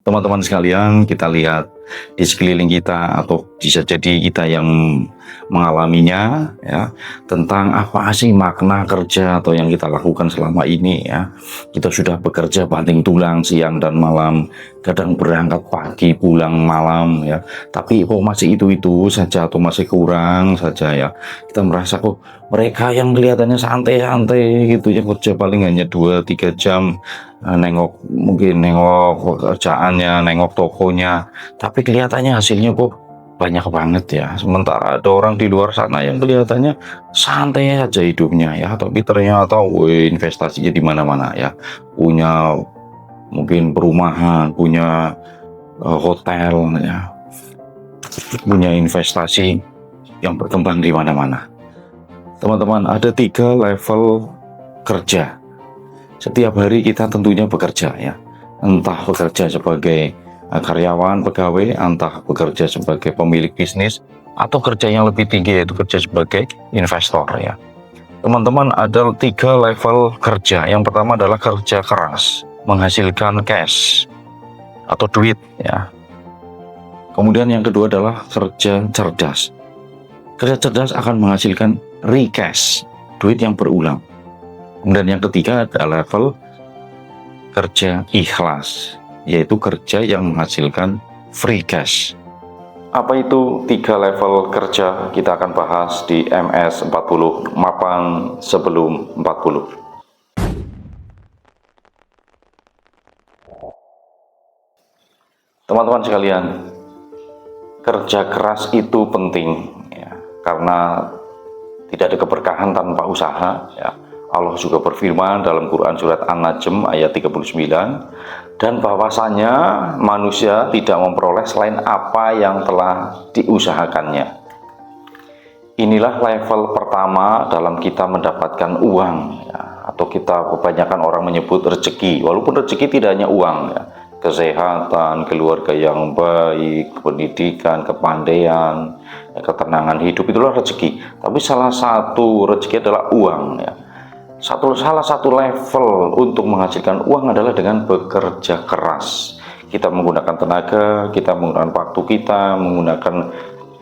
Teman-teman sekalian, kita lihat di sekeliling kita atau bisa jadi kita yang mengalaminya ya, tentang apa sih makna kerja atau yang kita lakukan selama ini ya. Kita sudah bekerja banting tulang siang dan malam, kadang berangkat pagi pulang malam ya. Tapi kok masih itu saja atau masih kurang saja ya. Kita merasa kok mereka yang kelihatannya santai-santai gitu yang kerja paling hanya 2-3 jam, nengok pekerjaannya, nengok tokonya, tapi kelihatannya hasilnya kok banyak banget ya. Sementara ada orang di luar sana yang kelihatannya santai aja hidupnya ya, tapi ternyata investasinya di mana-mana ya. Punya mungkin perumahan, punya hotel ya, punya investasi yang berkembang di mana-mana. Teman-teman, ada 3 level kerja. Setiap hari kita tentunya bekerja ya. Entah bekerja sebagai karyawan, pegawai, entah bekerja sebagai pemilik bisnis, atau kerja yang lebih tinggi yaitu kerja sebagai investor ya. Teman-teman, ada 3 level kerja. Yang pertama adalah kerja keras, menghasilkan cash atau duit ya. Kemudian yang kedua adalah kerja cerdas. Kerja cerdas akan menghasilkan recash, duit yang berulang. Kemudian yang ketiga adalah level kerja ikhlas, yaitu kerja yang menghasilkan free cash. Apa itu 3 level kerja? Kita akan bahas di MS40, mapan sebelum 40. Teman-teman sekalian, kerja keras itu penting ya, karena tidak ada keberkahan tanpa usaha ya. Allah juga berfirman dalam Quran surat An-Najm ayat 39, dan bahwasanya manusia tidak memperoleh selain apa yang telah diusahakannya. Inilah level pertama dalam kita mendapatkan uang ya, atau kita kebanyakan orang menyebut rezeki, walaupun rezeki tidak hanya uang ya. Kesehatan, keluarga yang baik, pendidikan, kepandaian, ketenangan hidup, itulah rezeki. Tapi salah satu rezeki adalah uang ya. Salah satu level untuk menghasilkan uang adalah dengan bekerja keras. Kita menggunakan tenaga, kita menggunakan waktu kita, menggunakan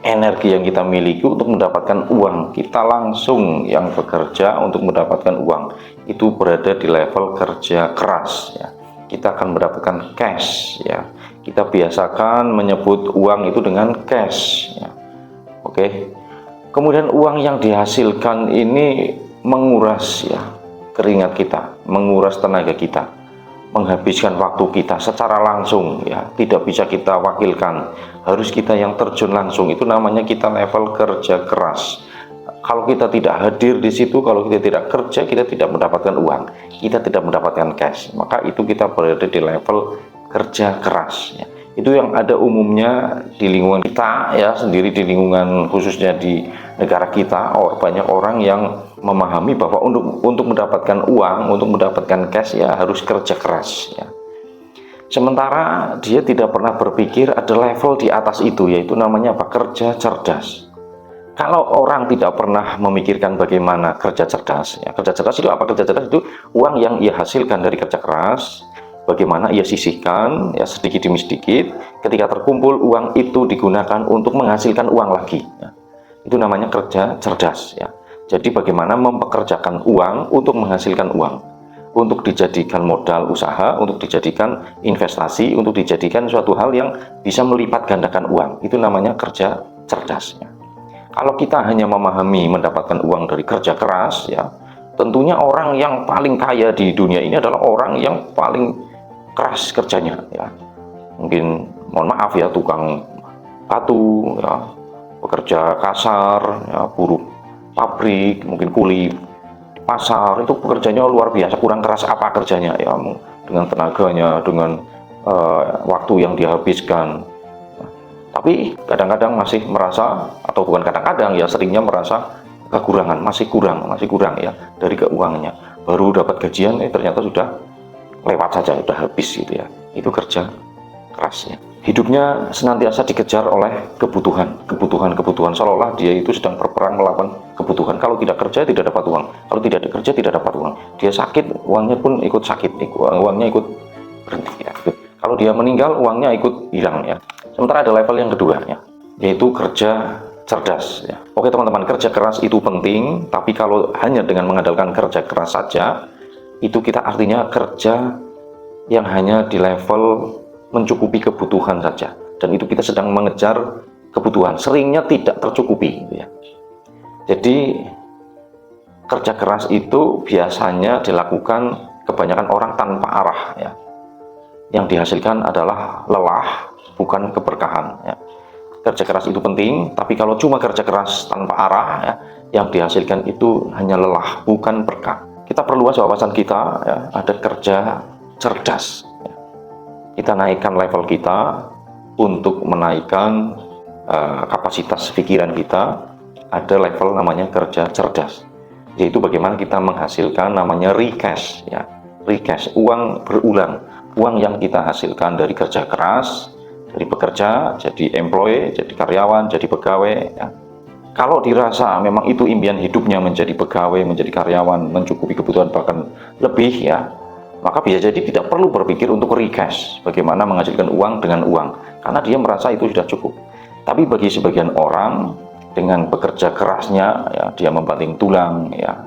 energi yang kita miliki untuk mendapatkan uang. Kita langsung yang bekerja untuk mendapatkan uang. Itu berada di level kerja keras ya. Kita akan mendapatkan cash ya. Kita biasakan menyebut uang itu dengan cash ya. Oke. Kemudian uang yang dihasilkan ini menguras ya keringat kita, menguras tenaga kita, menghabiskan waktu kita secara langsung ya. Tidak bisa kita wakilkan, harus kita yang terjun langsung. Itu namanya kita level kerja keras. Kalau kita tidak hadir di situ, kalau kita tidak kerja, kita tidak mendapatkan uang, kita tidak mendapatkan cash. Maka itu kita berada di level kerja keras ya. Itu yang ada umumnya di lingkungan kita ya, sendiri di lingkungan khususnya di negara kita. Banyak orang yang memahami bahwa untuk mendapatkan uang, untuk mendapatkan cash ya harus kerja keras ya. Sementara dia tidak pernah berpikir ada level di atas itu, yaitu namanya apa? Kerja cerdas. Kalau orang tidak pernah memikirkan bagaimana kerja cerdas ya, kerja cerdas itu apa? Kerja cerdas itu uang yang ia hasilkan dari kerja keras, bagaimana ia sisihkan ya sedikit demi sedikit. Ketika terkumpul, uang itu digunakan untuk menghasilkan uang lagi ya. Itu namanya kerja cerdas ya. Jadi bagaimana mempekerjakan uang untuk menghasilkan uang, untuk dijadikan modal usaha, untuk dijadikan investasi, untuk dijadikan suatu hal yang bisa melipat gandakan uang. Itu namanya kerja cerdas ya. Kalau kita hanya memahami mendapatkan uang dari kerja keras ya, tentunya orang yang paling kaya di dunia ini adalah orang yang paling keras kerjanya ya. Mungkin mohon maaf ya, tukang batu ya, pekerja kasar ya, buruh pabrik, mungkin kuli pasar, itu pekerjaannya luar biasa. Kurang keras apa kerjanya ya, dengan tenaganya, dengan waktu yang dihabiskan. Tapi kadang-kadang masih merasa, atau bukan kadang-kadang ya, seringnya merasa kekurangan, masih kurang ya dari keuangannya. Baru dapat gajian ternyata sudah lewat saja, sudah habis gitu ya. Itu kerja kerasnya. Hidupnya senantiasa dikejar oleh kebutuhan, seolah-olah dia itu sedang berperang melawan kebutuhan. Kalau tidak kerja tidak dapat uang, kalau tidak kerja tidak dapat uang. Dia sakit, uangnya pun ikut sakit, uangnya ikut berhenti ya. Kalau dia meninggal, uangnya ikut hilang ya. Sementara ada level yang kedua ya, yaitu kerja cerdas ya. Oke teman-teman, kerja keras itu penting, tapi kalau hanya dengan mengandalkan kerja keras saja, itu kita artinya kerja yang hanya di level mencukupi kebutuhan saja, dan itu kita sedang mengejar kebutuhan, seringnya tidak tercukupi ya. Jadi kerja keras itu biasanya dilakukan kebanyakan orang tanpa arah ya. Yang dihasilkan adalah lelah, bukan keberkahan ya. Kerja keras itu penting, tapi kalau cuma kerja keras tanpa arah ya, yang dihasilkan itu hanya lelah, bukan berkah. Kita perluas wawasan kita ya, ada kerja cerdas ya. Kita naikkan level kita untuk menaikkan kapasitas pikiran kita. Ada level namanya kerja cerdas, yaitu bagaimana kita menghasilkan namanya recash ya. Recash, uang berulang, uang yang kita hasilkan dari kerja keras, dari bekerja, jadi employee, jadi karyawan, jadi pegawai ya. Kalau dirasa memang itu impian hidupnya menjadi pegawai, menjadi karyawan, mencukupi kebutuhan bahkan lebih ya, maka bisa jadi tidak perlu berpikir untuk recash, bagaimana menghasilkan uang dengan uang, karena dia merasa itu sudah cukup. Tapi bagi sebagian orang, dengan bekerja kerasnya ya, dia membanting tulang ya,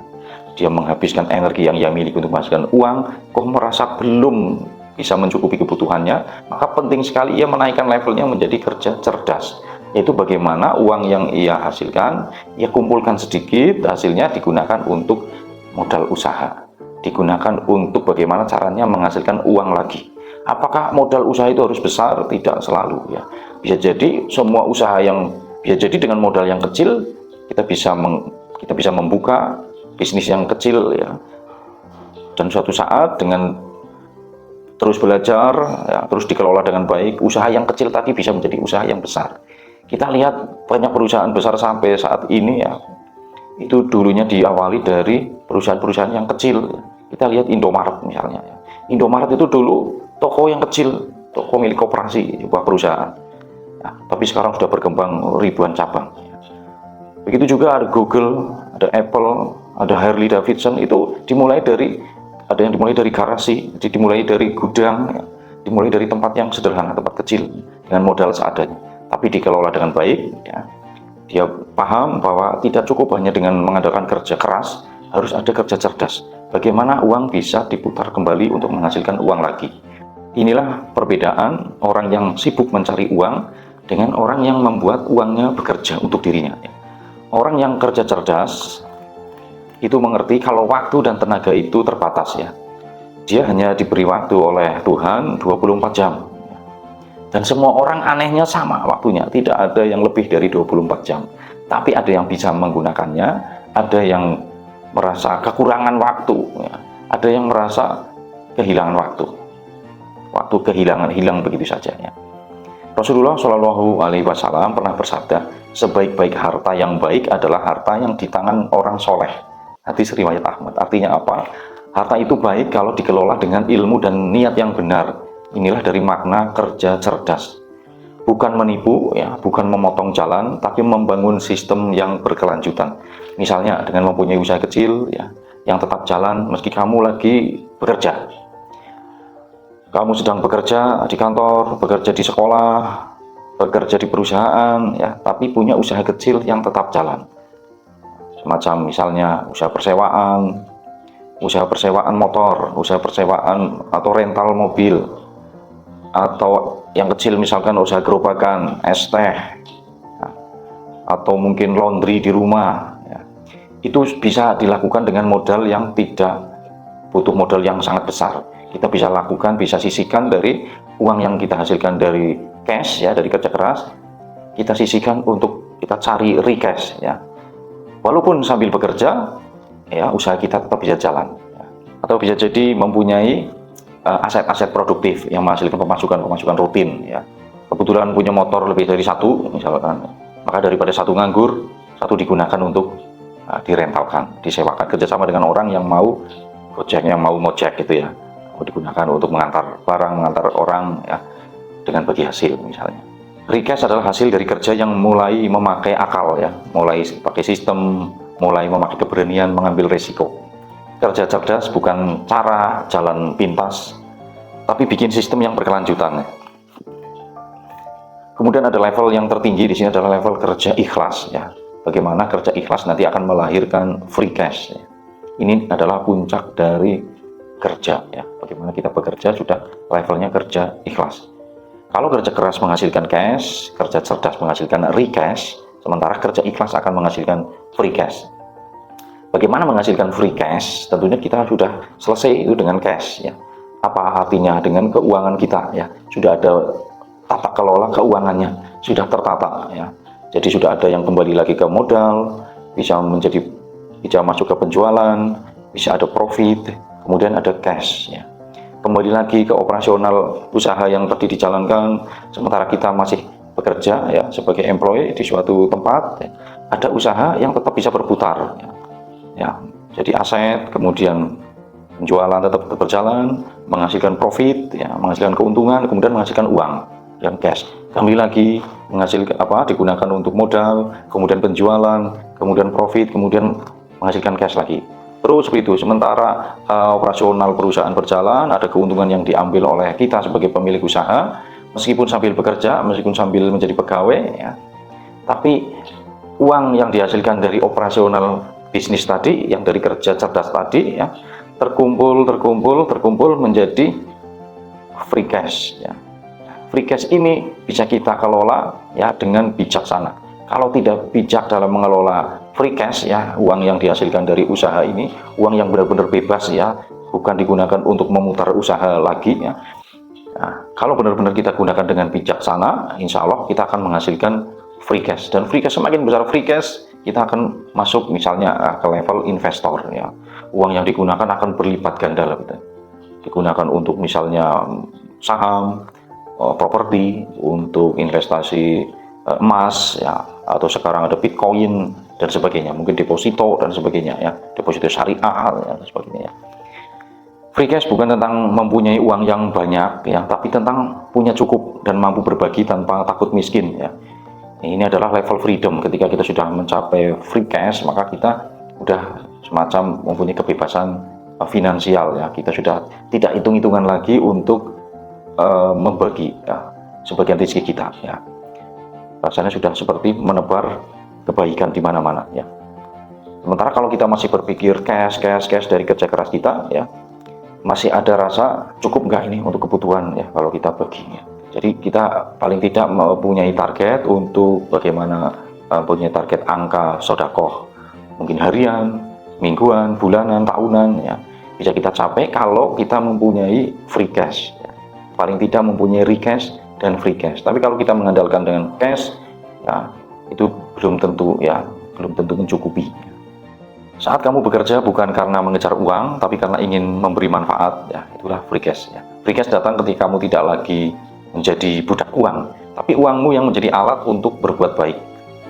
dia menghabiskan energi yang ia miliki untuk menghasilkan uang, kok merasa belum bisa mencukupi kebutuhannya, maka penting sekali ia menaikkan levelnya menjadi kerja cerdas, yaitu bagaimana uang yang ia hasilkan, ia kumpulkan sedikit, hasilnya digunakan untuk modal usaha, digunakan untuk bagaimana caranya menghasilkan uang lagi. Apakah modal usaha itu harus besar? Tidak selalu ya. Bisa jadi semua usaha yang bisa jadi dengan modal yang kecil kita bisa membuka bisnis yang kecil ya, dan suatu saat dengan terus belajar ya, terus dikelola dengan baik, usaha yang kecil tadi bisa menjadi usaha yang besar. Kita lihat banyak perusahaan besar sampai saat ini ya, itu dulunya diawali dari perusahaan-perusahaan yang kecil. Kita lihat Indomaret misalnya ya. Indomaret itu dulu toko yang kecil, toko milik koperasi, sebuah perusahaan ya, tapi sekarang sudah berkembang ribuan cabang ya. Begitu juga ada Google, ada Apple, ada Harley Davidson, itu dimulai dari, ada yang dimulai dari garasi, dimulai dari gudang ya, dimulai dari tempat yang sederhana, tempat kecil dengan modal seadanya, tapi dikelola dengan baik ya. Dia paham bahwa tidak cukup hanya dengan mengandalkan kerja keras, harus ada kerja cerdas, bagaimana uang bisa diputar kembali untuk menghasilkan uang lagi. Inilah perbedaan orang yang sibuk mencari uang dengan orang yang membuat uangnya bekerja untuk dirinya ya. Orang yang kerja cerdas itu mengerti kalau waktu dan tenaga itu terbatas ya. Dia hanya diberi waktu oleh Tuhan 24 jam. Dan semua orang anehnya sama waktunya, tidak ada yang lebih dari 24 jam. Tapi ada yang bisa menggunakannya, ada yang merasa kekurangan waktu ya. Ada yang merasa kehilangan waktu. Waktu hilang begitu saja ya. Rasulullah Shallallahu Alaihi Wasallam pernah bersabda, sebaik-baik harta yang baik adalah harta yang di tangan orang soleh. Hadis riwayat Ahmad. Artinya apa? Harta itu baik kalau dikelola dengan ilmu dan niat yang benar. Inilah dari makna kerja cerdas. Bukan menipu ya, bukan memotong jalan, tapi membangun sistem yang berkelanjutan. Misalnya dengan mempunyai usaha kecil ya, yang tetap jalan meski kamu lagi bekerja. Kamu sedang bekerja di kantor, bekerja di sekolah, bekerja di perusahaan ya, tapi punya usaha kecil yang tetap jalan. Semacam misalnya usaha persewaan motor, usaha persewaan atau rental mobil, atau yang kecil misalkan usaha gerobakan, es teh ya, atau mungkin laundry di rumah ya. Itu bisa dilakukan dengan modal yang tidak butuh modal yang sangat besar. Kita bisa lakukan, bisa sisihkan dari uang yang kita hasilkan dari cash ya, dari kerja keras, kita sisihkan untuk kita cari recash ya. Walaupun sambil bekerja ya, usaha kita tetap bisa jalan ya. Atau bisa jadi mempunyai aset-aset produktif yang menghasilkan pemasukan rutin ya. Kebetulan punya motor lebih dari satu misalkan, maka daripada satu nganggur, satu digunakan untuk direntalkan, disewakan, kerjasama dengan orang yang mau gojek, yang mau ngojek gitu ya, digunakan untuk mengantar barang, mengantar orang ya, dengan bagi hasil misalnya. Recash adalah hasil dari kerja yang mulai memakai akal ya, mulai pakai sistem, mulai memakai keberanian mengambil resiko. Kerja cerdas bukan cara jalan pintas, tapi bikin sistem yang berkelanjutan. Kemudian ada level yang tertinggi di sini adalah level kerja ikhlas ya. Bagaimana kerja ikhlas nanti akan melahirkan free cash ya. Ini adalah puncak dari kerja ya. Bagaimana kita bekerja sudah levelnya kerja ikhlas. Kalau kerja keras menghasilkan cash, kerja cerdas menghasilkan recash, sementara kerja ikhlas akan menghasilkan free cash. Bagaimana menghasilkan free cash? Tentunya kita sudah selesai itu dengan cash ya. Apa artinya? Dengan keuangan kita ya. Sudah ada tata kelola keuangannya, sudah tertata ya. Jadi sudah ada yang kembali lagi ke modal, bisa masuk ke penjualan, bisa ada profit, kemudian ada cash ya. Kembali lagi ke operasional usaha yang tadi dijalankan, sementara kita masih bekerja ya sebagai employee di suatu tempat ya. Ada usaha yang tetap bisa berputar ya. Jadi aset, kemudian penjualan tetap berjalan, menghasilkan profit ya, menghasilkan keuntungan, kemudian menghasilkan uang yang cash. Kembali lagi menghasilkan digunakan untuk modal, kemudian penjualan, kemudian profit, kemudian menghasilkan cash lagi. Terus begitu. Sementara operasional perusahaan berjalan, ada keuntungan yang diambil oleh kita sebagai pemilik usaha, meskipun sambil bekerja, meskipun sambil menjadi pegawai ya. Tapi uang yang dihasilkan dari operasional bisnis tadi, yang dari kerja cerdas tadi ya, terkumpul menjadi free cash ya. Free cash ini bisa kita kelola ya dengan bijaksana. Kalau tidak bijak dalam mengelola free cash ya, uang yang dihasilkan dari usaha ini, uang yang benar-benar bebas ya, bukan digunakan untuk memutar usaha lagi ya. Nah, kalau benar-benar kita gunakan dengan bijaksana, insya Allah kita akan menghasilkan free cash. Dan free cash, semakin besar free cash, kita akan masuk misalnya ke level investor ya. Uang yang digunakan akan berlipat ganda lah, gitu. Digunakan untuk misalnya saham, properti, untuk investasi emas ya, atau sekarang ada Bitcoin dan sebagainya, mungkin deposito dan sebagainya ya, deposito syariah ya, dan sebagainya ya. Free cash bukan tentang mempunyai uang yang banyak ya, tapi tentang punya cukup dan mampu berbagi tanpa takut miskin ya. Ini adalah level freedom. Ketika kita sudah mencapai free cash, maka kita sudah semacam mempunyai kebebasan finansial ya. Kita sudah tidak hitung-hitungan lagi untuk membagi ya, sebagian rezeki kita ya. Rasanya sudah seperti menebar kebaikan di mana-mana ya. Sementara kalau kita masih berpikir cash dari kerja keras kita ya, masih ada rasa cukup nggak ini untuk kebutuhan ya kalau kita bagi ya. Jadi kita paling tidak mempunyai target untuk bagaimana punya target angka sedekah, mungkin harian, mingguan, bulanan, tahunan ya, bisa kita capai kalau kita mempunyai free cash ya. Paling tidak mempunyai recash dan free cash. Tapi kalau kita mengandalkan dengan cash ya, itu belum tentu mencukupi. Saat kamu bekerja bukan karena mengejar uang, tapi karena ingin memberi manfaat ya, itulah free cash ya. Free cash datang ketika kamu tidak lagi menjadi budak uang, tapi uangmu yang menjadi alat untuk berbuat baik.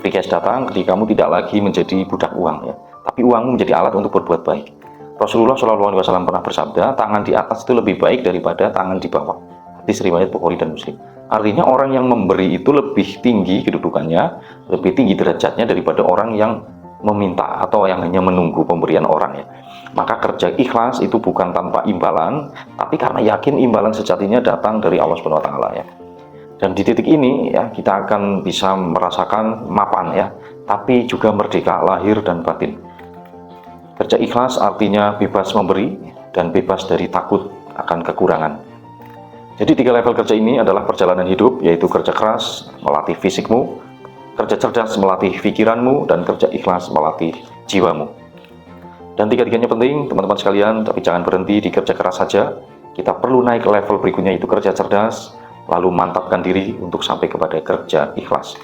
Free cash datang ketika kamu tidak lagi menjadi budak uang ya, tapi uangmu menjadi alat untuk berbuat baik. Rasulullah SAW pernah bersabda, tangan di atas itu lebih baik daripada tangan di bawah. Hadis riwayat Bukhari dan Muslim. Artinya orang yang memberi itu lebih tinggi kedudukannya, lebih tinggi derajatnya daripada orang yang meminta atau yang hanya menunggu pemberian orang ya. Maka kerja ikhlas itu bukan tanpa imbalan, tapi karena yakin imbalan sejatinya datang dari Allah Subhanahu wa taala ya. Dan di titik ini ya, kita akan bisa merasakan mapan ya, tapi juga merdeka lahir dan batin. Kerja ikhlas artinya bebas memberi dan bebas dari takut akan kekurangan. Jadi 3 level kerja ini adalah perjalanan hidup, yaitu kerja keras melatih fisikmu, kerja cerdas melatih pikiranmu, dan kerja ikhlas melatih jiwamu. Dan 3-tiganya penting teman-teman sekalian, tapi jangan berhenti di kerja keras saja. Kita perlu naik ke level berikutnya, yaitu kerja cerdas, lalu mantapkan diri untuk sampai kepada kerja ikhlas.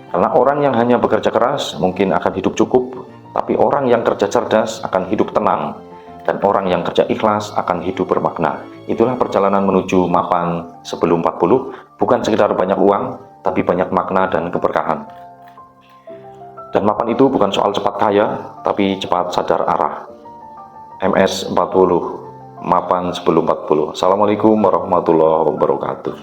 Karena orang yang hanya bekerja keras mungkin akan hidup cukup, tapi orang yang kerja cerdas akan hidup tenang, dan orang yang kerja ikhlas akan hidup bermakna. Itulah perjalanan menuju mapan sebelum 40, bukan sekedar banyak uang, tapi banyak makna dan keberkahan. Dan mapan itu bukan soal cepat kaya, tapi cepat sadar arah. MS 40, mapan sebelum 40. Assalamualaikum warahmatullahi wabarakatuh.